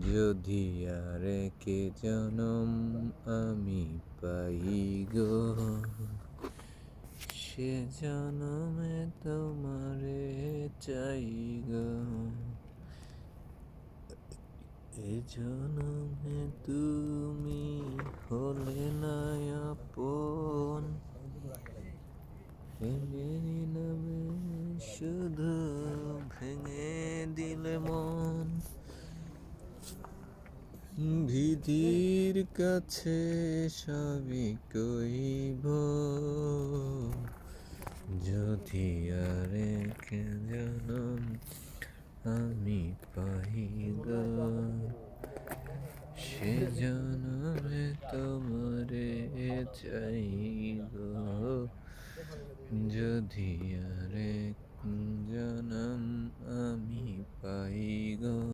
যদি আর কে জনম আমি পাই গো, সে জনমে তোমারে চাই গো। এ জনমে তুমি হলে না আপন, প্রেমেরই নামে শুধু ভেঙে দিলে মন। বিধির কাছে সবই কইব, যদি আর কে জনম আমি পাই গো, সে জনমে তোমারে চাই